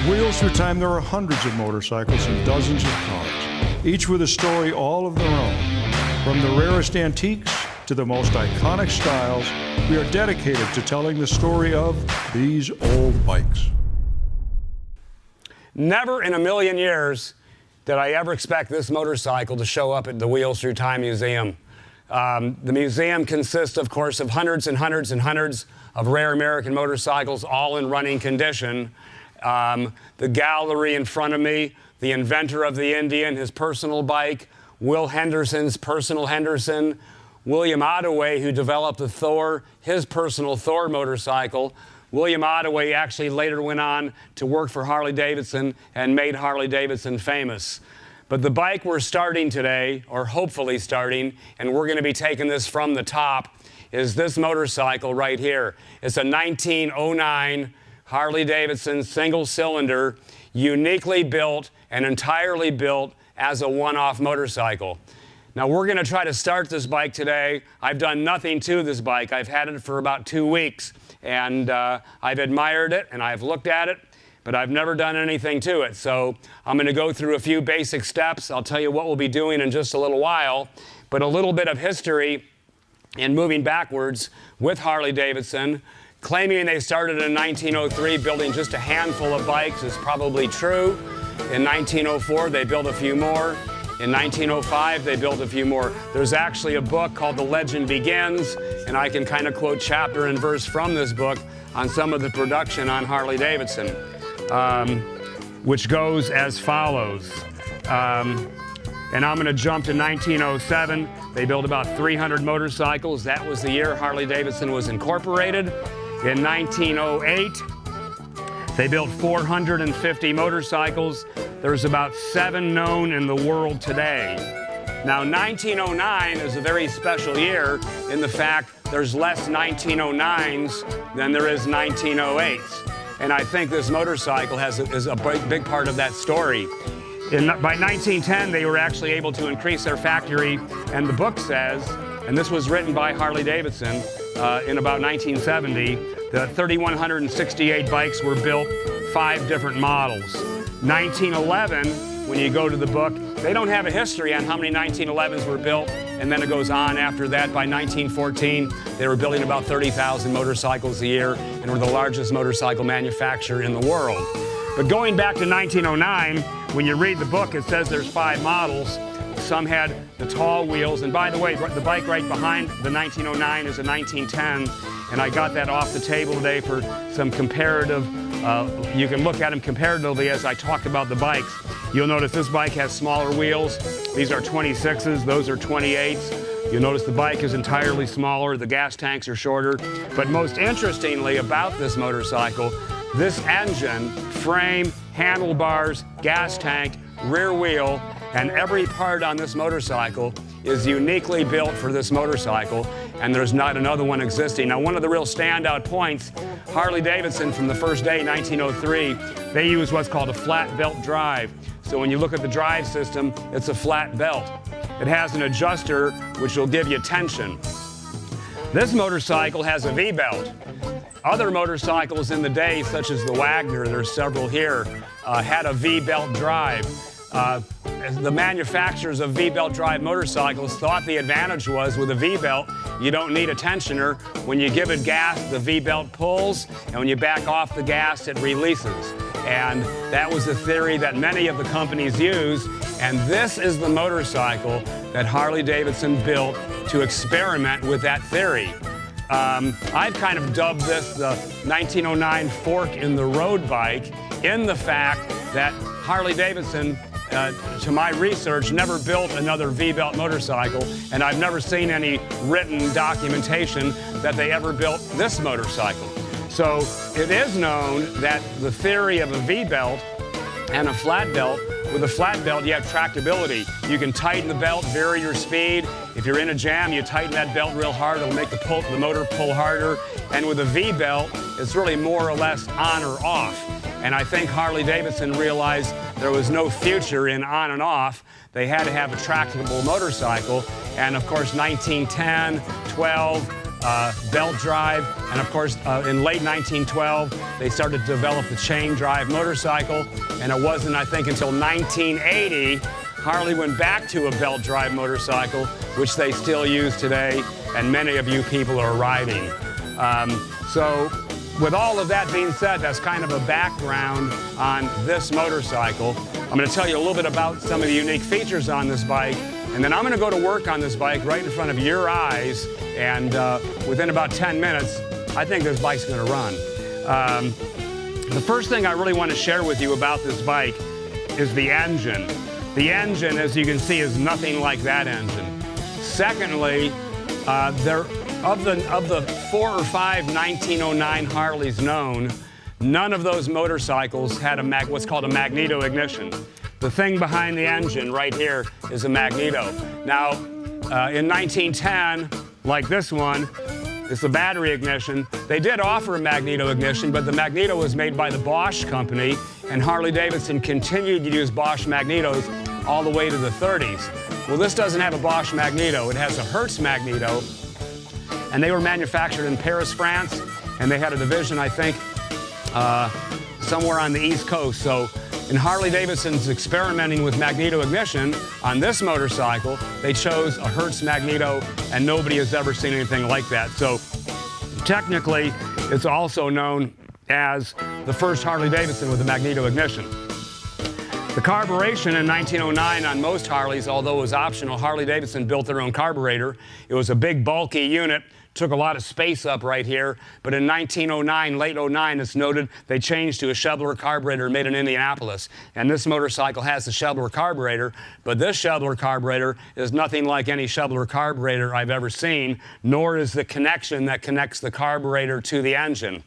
At Wheels Through Time, there are hundreds of motorcycles and dozens of cars, each with a story all of their own. From the rarest antiques to the most iconic styles, we are dedicated to telling the story of these old bikes. Never in a million years did I ever expect this motorcycle to show up at the Wheels Through Time Museum. The museum consists, of course, of hundreds and hundreds and hundreds of rare American motorcycles, all in running condition. The gallery in front of me, the inventor of the Indian, his personal bike, Will Henderson's personal Henderson, William Ottaway, who developed the Thor, his personal Thor motorcycle. William Ottaway actually later went on to work for Harley-Davidson and made Harley-Davidson famous. But the bike we're starting today, or hopefully starting, and we're going to be taking this from the top, is this motorcycle right here. It's a 1909 Harley-Davidson Single Cylinder, uniquely built and entirely built as a one-off motorcycle. Now we're going to try to start this bike today. I've done nothing to this bike. I've had it for about 2 weeks, and I've admired it and I've looked at it, but I've never done anything to it. So I'm going to go through a few basic steps. I'll tell you what we'll be doing in just a little while, but a little bit of history and moving backwards with Harley-Davidson. Claiming they started in 1903 building just a handful of bikes is probably true. In 1904, they built a few more. In 1905, they built a few more. There's actually a book called The Legend Begins, and I can kind of quote chapter and verse from this book on some of the production on Harley-Davidson, which goes as follows. And I'm going to jump to 1907. They built about 300 motorcycles. That was the year Harley-Davidson was incorporated. In 1908, they built 450 motorcycles. There's about 7 known in the world today. Now, 1909 is a very special year in the fact there's less 1909s than there is 1908s. And I think this motorcycle is a big part of that story. By 1910, they were actually able to increase their factory, and the book says, and this was written by Harley-Davidson in about 1970, the 3,168 bikes were built, 5 different models. 1911, when you go to the book, they don't have a history on how many 1911s were built, and then it goes on after that. By 1914, they were building about 30,000 motorcycles a year and were the largest motorcycle manufacturer in the world. But going back to 1909, when you read the book, it says there's 5 models. Some had the tall wheels, and by the way, the bike right behind the 1909 is a 1910, and I got that off the table today for some comparative. You can look at them comparatively as I talk about the bikes. You'll notice this bike has smaller wheels. These are 26s, those are 28s. You'll notice the bike is entirely smaller, the gas tanks are shorter. But most interestingly about this motorcycle, this engine, frame, handlebars, gas tank, rear wheel, and every part on this motorcycle is uniquely built for this motorcycle, and there's not another one existing. Now, one of the real standout points, Harley-Davidson from the first day, 1903, they use what's called a flat belt drive. So when you look at the drive system, it's a flat belt. It has an adjuster which will give you tension. This motorcycle has a V-belt. Other motorcycles in the day, such as the Wagner, there's several here, had a V-belt drive. The manufacturers of V-belt drive motorcycles thought the advantage was with a V-belt, you don't need a tensioner. When you give it gas, the V-belt pulls, and when you back off the gas, it releases. And that was the theory that many of the companies use, and this is the motorcycle that Harley-Davidson built to experiment with that theory. I've kind of dubbed this the 1909 fork in the road bike, in the fact that Harley-Davidson, to my research, never built another V-belt motorcycle, and I've never seen any written documentation that they ever built this motorcycle. So it is known that the theory of a V-belt and a flat belt, with a flat belt you have tractability. You can tighten the belt, vary your speed. If you're in a jam, you tighten that belt real hard, it'll make the motor pull harder. And with a V-belt, it's really more or less on or off. And I think Harley-Davidson realized there was no future in on and off. They had to have a tractable motorcycle. And of course, 1910, 12, belt drive, and of course, in late 1912, they started to develop the chain drive motorcycle, and it wasn't, I think, until 1980, Harley went back to a belt drive motorcycle, which they still use today, and many of you people are riding. So with all of that being said, that's kind of a background on this motorcycle. I'm going to tell you a little bit about some of the unique features on this bike, and then I'm going to go to work on this bike right in front of your eyes, and within about 10 minutes, I think this bike's going to run. The first thing I really want to share with you about this bike is the engine. The engine, as you can see, is nothing like that engine. Secondly, of the 4 or 5 1909 Harleys known, none of those motorcycles had what's called a magneto ignition. The thing behind the engine right here is a magneto. Now, in 1910, like this one, it's a battery ignition. They did offer a magneto ignition, but the magneto was made by the Bosch company, and Harley-Davidson continued to use Bosch magnetos all the way to the 30s. Well, this doesn't have a Bosch magneto. It has a Hertz magneto, and they were manufactured in Paris, France, and they had a division, I think, somewhere on the East Coast. So in Harley-Davidson's experimenting with magneto ignition on this motorcycle, they chose a Hertz magneto, and nobody has ever seen anything like that. So technically, it's also known as the first Harley-Davidson with a magneto ignition. The carburation in 1909 on most Harleys, although it was optional, Harley-Davidson built their own carburetor. It was a big, bulky unit, took a lot of space up right here, but in 1909, late 09, it's noted, they changed to a Shebler carburetor made in Indianapolis. And this motorcycle has the Shebler carburetor, but this Shebler carburetor is nothing like any Shebler carburetor I've ever seen, nor is the connection that connects the carburetor to the engine.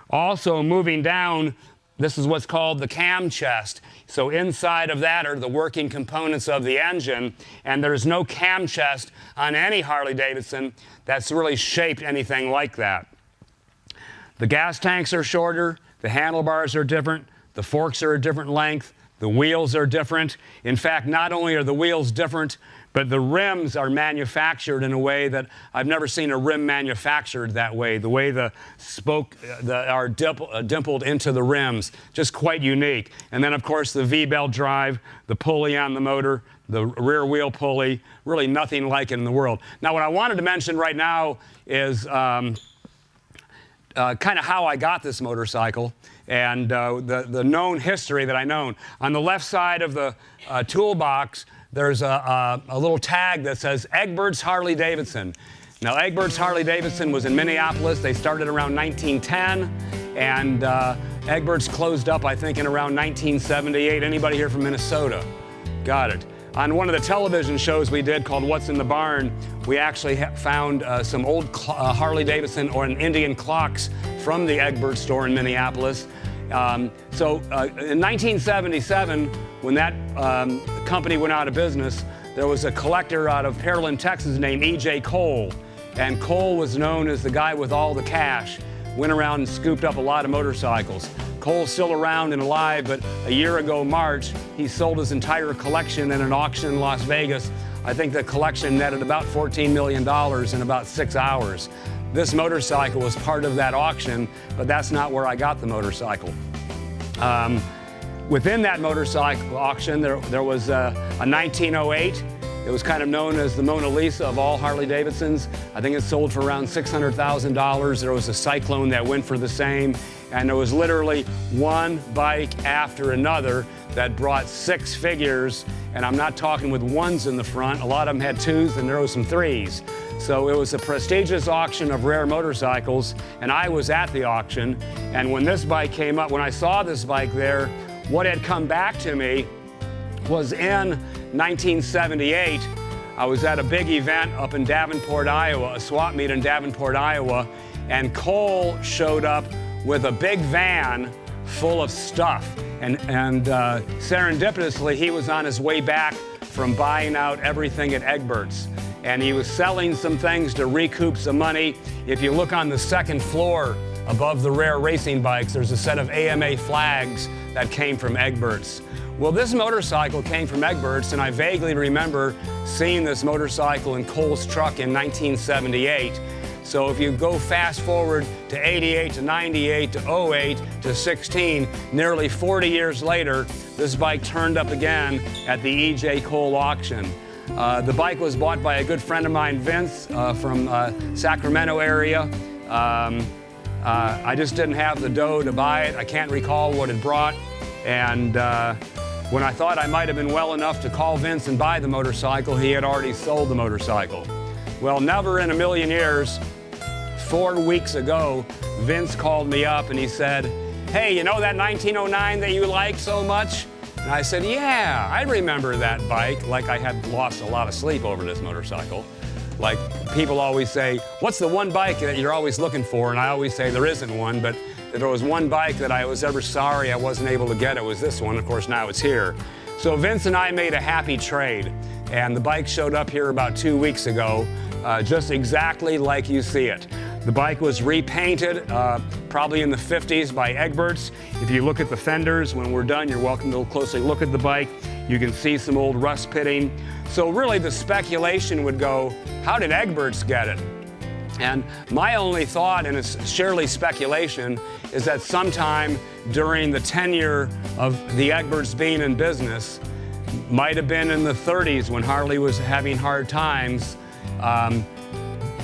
Also, moving down, this is what's called the cam chest. So inside of that are the working components of the engine, and there's no cam chest on any Harley-Davidson that's really shaped anything like that. The gas tanks are shorter, the handlebars are different, the forks are a different length, the wheels are different. In fact, not only are the wheels different, but the rims are manufactured in a way that I've never seen a rim manufactured that way. The way the spoke are dimpled into the rims, just quite unique. And then, of course, the V-belt drive, the pulley on the motor, the rear wheel pulley, really nothing like it in the world. Now, what I wanted to mention right now is kind of how I got this motorcycle and the known history that I know. On the left side of the toolbox, there's a little tag that says Egbert's Harley-Davidson. Now, Egbert's Harley-Davidson was in Minneapolis. They started around 1910, and Egbert's closed up, I think, in around 1978. Anybody here from Minnesota? Got it. On one of the television shows we did called What's in the Barn, we actually found some old Harley-Davidson or an Indian clocks from the Egbert store in Minneapolis. In 1977, when that company went out of business, there was a collector out of Pearland, Texas named E.J. Cole. And Cole was known as the guy with all the cash. Went around and scooped up a lot of motorcycles. Cole's still around and alive, but a year ago, March, he sold his entire collection at an auction in Las Vegas. I think the collection netted about $14 million in about 6 hours. This motorcycle was part of that auction, but that's not where I got the motorcycle. Within that motorcycle auction, there was a 1908. It was kind of known as the Mona Lisa of all Harley-Davidsons. I think it sold for around $600,000. There was a Cyclone that went for the same. And there was literally one bike after another that brought 6 figures. And I'm not talking with ones in the front. A lot of them had 2s and there was some 3s. So it was a prestigious auction of rare motorcycles. And I was at the auction. And when this bike came up, when I saw this bike there, what had come back to me was in 1978, I was at a big event up in Davenport, Iowa, a swap meet in Davenport, Iowa, and Cole showed up with a big van full of stuff. And serendipitously, he was on his way back from buying out everything at Egbert's. And he was selling some things to recoup some money. If you look on the second floor above the rare racing bikes, there's a set of AMA flags that came from Egbert's. Well, this motorcycle came from Egbert's, and I vaguely remember seeing this motorcycle in Cole's truck in 1978. So if you go fast forward to 88, to 98, to 08, to 16, nearly 40 years later, this bike turned up again at the E.J. Cole auction. The bike was bought by a good friend of mine, Vince, from Sacramento area. I just didn't have the dough to buy it. I can't recall what it brought. And when I thought I might have been well enough to call Vince and buy the motorcycle, he had already sold the motorcycle. Well, never in a million years, 4 weeks ago, Vince called me up and he said, "Hey, you know that 1909 that you like so much?" And I said, "Yeah, I remember that bike," like I had lost a lot of sleep over this motorcycle. Like people always say, "What's the one bike that you're always looking for?" And I always say there isn't one, but if there was one bike that I was ever sorry I wasn't able to get, it was this one. Of course, now it's here. So Vince and I made a happy trade, and the bike showed up here about 2 weeks ago, just exactly like you see it. The bike was repainted, probably in the 50s by Egberts. If you look at the fenders, when we're done, you're welcome to closely look at the bike. You can see some old rust pitting. So really the speculation would go, how did Egberts get it? And my only thought, and it's surely speculation, is that sometime during the tenure of the Egberts being in business, might have been in the 30s when Harley was having hard times.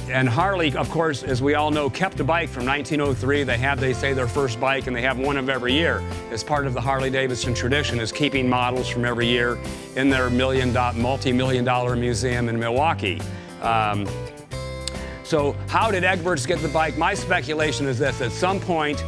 And Harley, of course, as we all know, kept the bike from 1903. They say, their first bike, and they have one of every year. As part of the Harley-Davidson tradition is keeping models from every year in their multi-million-dollar museum in Milwaukee. So how did Egberts get the bike? My speculation is this: at some point,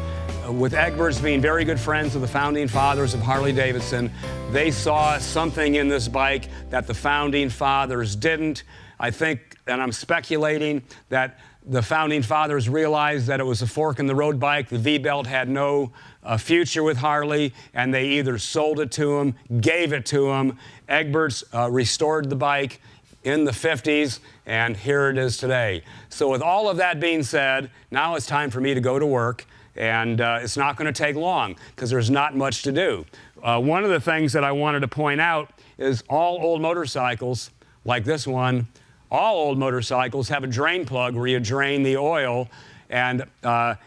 with Egberts being very good friends of the founding fathers of Harley-Davidson, they saw something in this bike that the founding fathers didn't. I think, and I'm speculating, that the founding fathers realized that it was a fork-in-the-road bike. The V-belt had no future with Harley, and they either sold it to him, gave it to him. Egberts restored the bike in the 50s, and here it is today. So with all of that being said, now it's time for me to go to work, and it's not going to take long because there's not much to do. One of the things that I wanted to point out is all old motorcycles, like this one, all old motorcycles have a drain plug where you drain the oil, and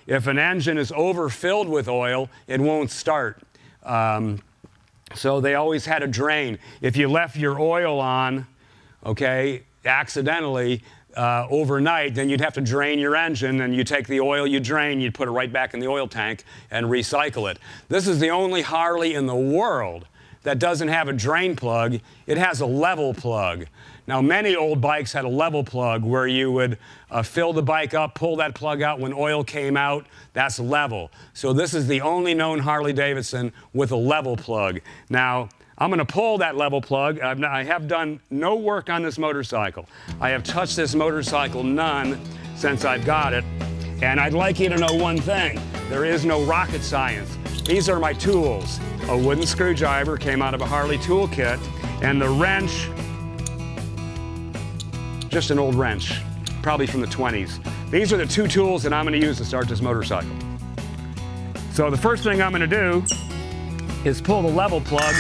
if an engine is overfilled with oil, it won't start. So they always had a drain. If you left your oil on, okay, accidentally, overnight, then you'd have to drain your engine, and you take the oil you drain, you'd put it right back in the oil tank and recycle it. This is the only Harley in the world that doesn't have a drain plug. It has a level plug. Now, many old bikes had a level plug where you would fill the bike up, pull that plug out when oil came out. That's level. So this is the only known Harley-Davidson with a level plug. Now, I'm going to pull that level plug. I have done no work on this motorcycle. I have touched this motorcycle none since I've got it. And I'd like you to know one thing. There is no rocket science. These are my tools. A wooden screwdriver came out of a Harley toolkit, and the wrench, just an old wrench, probably from the 20s. These are the two tools that I'm going to use to start this motorcycle. So the first thing I'm going to do is pull the level plug.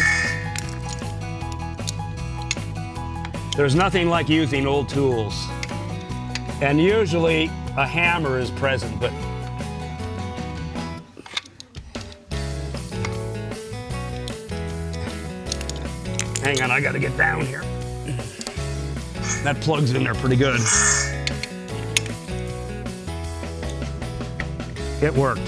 There's nothing like using old tools. And usually a hammer is present, but hang on, I got to get down here. That plug's in there pretty good. It worked.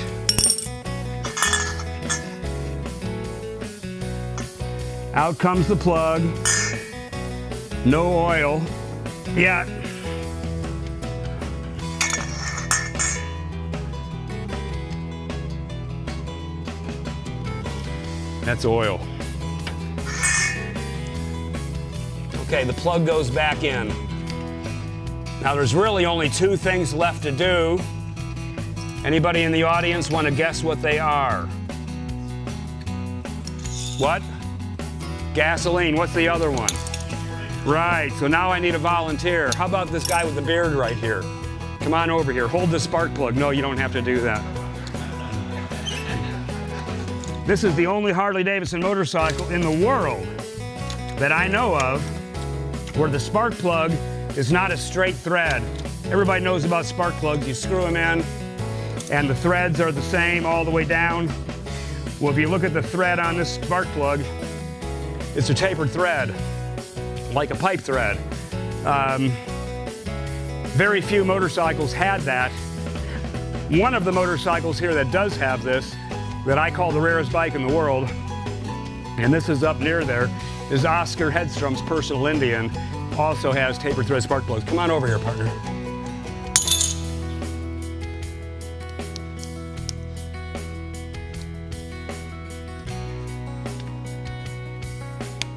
Out comes the plug. No oil yet. That's oil. Okay, the plug goes back in. Now there's really only two things left to do. Anybody in the audience want to guess what they are? What? Gasoline. What's the other one? Right, so now I need a volunteer. How about this guy with the beard right here? Come on over here. Hold the spark plug. No, you don't have to do that. This is the only Harley-Davidson motorcycle in the world that I know of where the spark plug is not a straight thread. Everybody knows about spark plugs. You screw them in, and the threads are the same all the way down. Well, if you look at the thread on this spark plug, it's a tapered thread, like a pipe thread. Very few motorcycles had that. One of the motorcycles here that does have this, that I call the rarest bike in the world, and this is up near there, is Oscar Hedstrom's Personal Indian. Also has tapered thread spark plugs. Come on over here, partner.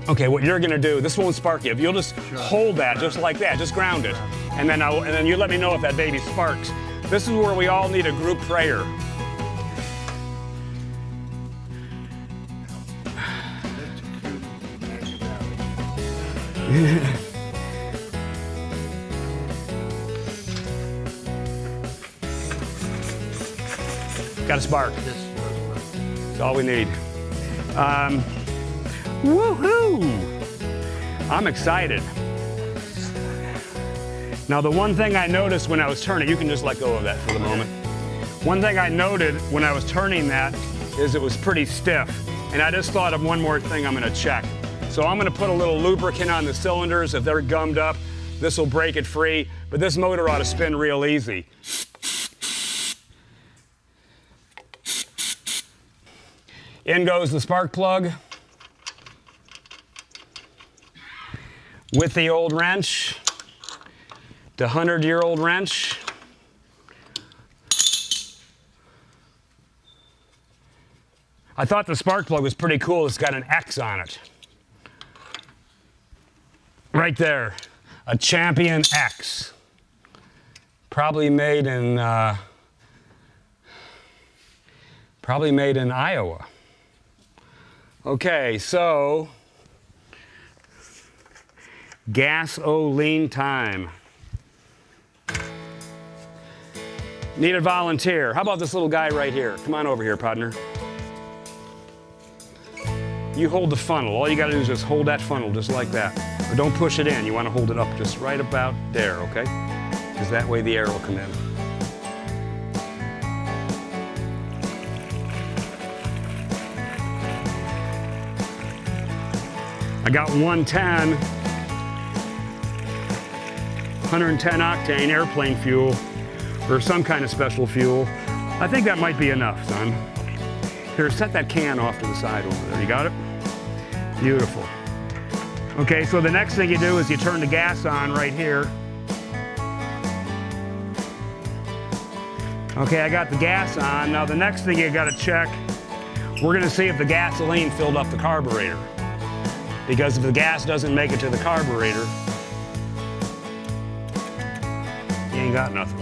Okay, what you're gonna do, this won't spark you. If you'll just hold that, just like that, just ground it. And then you let me know if that baby sparks. This is where we all need a group prayer. Got a spark. That's all we need. Woohoo! I'm excited. Now, the one thing I noticed when I was turning, you can just let go of that for the moment. One thing I noted when I was turning that is it was pretty stiff. And I just thought of one more thing I'm gonna check. So I'm gonna put a little lubricant on the cylinders. If they're gummed up, this will break it free. But this motor ought to spin real easy. In goes the spark plug with the old wrench, the 100-year-old wrench. I thought the spark plug was pretty cool. It's got an X on it. Right there, a Champion X. Probably made in Iowa. Okay, so gasoline time. Need a volunteer. How about this little guy right here? Come on over here, partner. You hold the funnel. All you gotta do is just hold that funnel just like that. But don't push it in. You wanna hold it up just right about there, okay? Because that way the air will come in. I got 110 octane airplane fuel or some kind of special fuel. I think that might be enough, son. Here, set that can off to the side over there. You got it? Beautiful. Okay, so the next thing you do is you turn the gas on right here. Okay, I got the gas on. Now the next thing you gotta check, we're gonna see if the gasoline filled up the carburetor. Because if the gas doesn't make it to the carburetor, you ain't got nothing.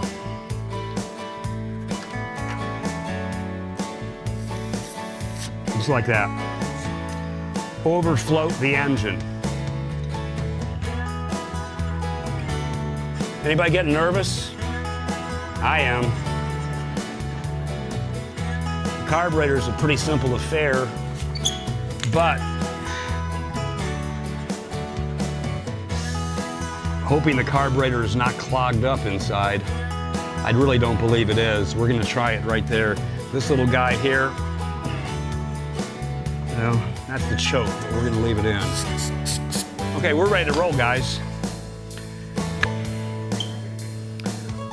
Just like that. Overfloat the engine. Anybody getting nervous? I am. The carburetor is a pretty simple affair, but hoping the carburetor is not clogged up inside. I really don't believe it is. We're gonna try it right there. This little guy here, well, that's the choke, but we're gonna leave it in. Okay, we're ready to roll, guys.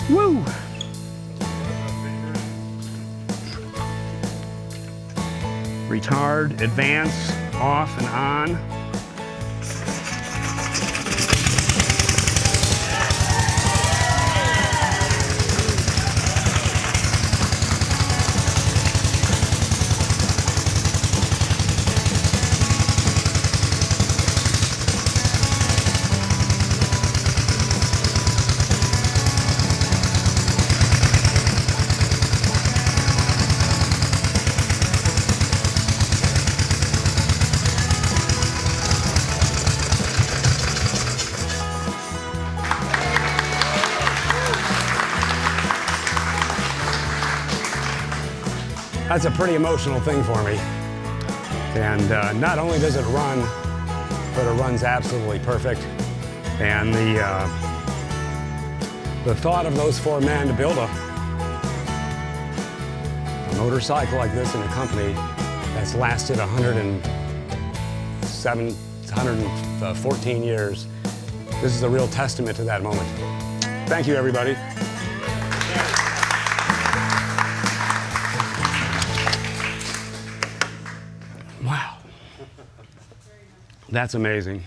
Woo! Retard, advance, off and on. That's a pretty emotional thing for me. And not only does it run, but it runs absolutely perfect. And the thought of those 4 men to build a motorcycle like this in a company that's lasted 114 years. This is a real testament to that moment. Thank you, everybody. Wow. That's amazing.